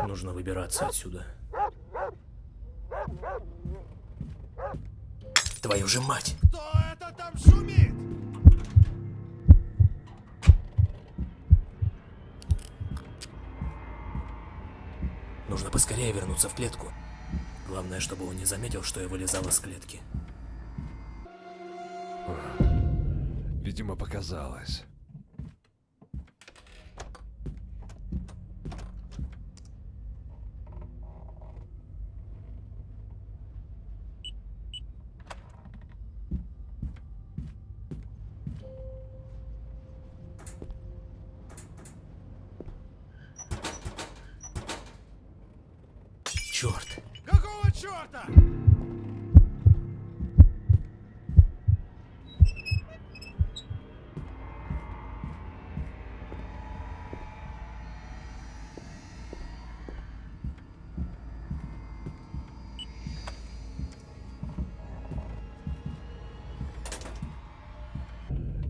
Нужно выбираться отсюда. Твою же мать! Кто это там шумит? Нужно поскорее вернуться в клетку. Главное, чтобы он не заметил, что я вылезал из клетки. Видимо, показалось. Черт! Какого черта?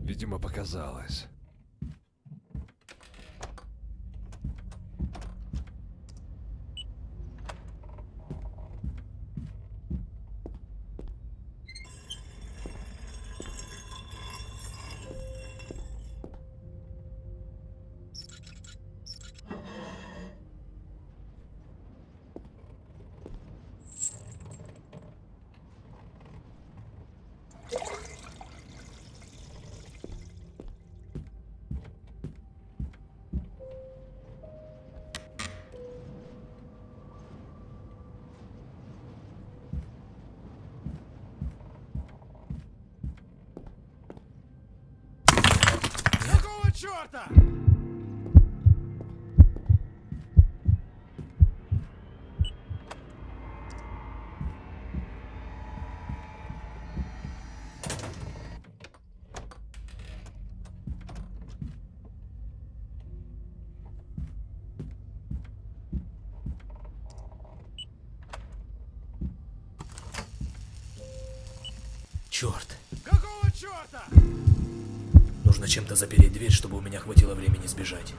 Видимо, показалось. Какого черта? Черт! Какого черта? Нужно чем-то запереть дверь, чтобы у меня хватило времени сбежать.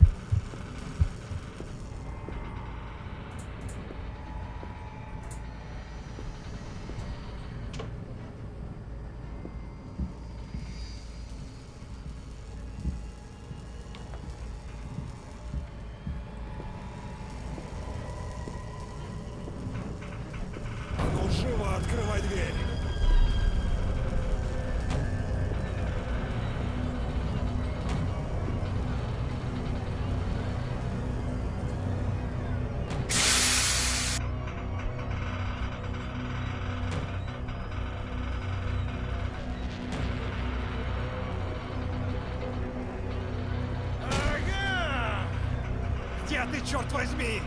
Ну живо открывай дверь. Ага! Где ты, черт возьми?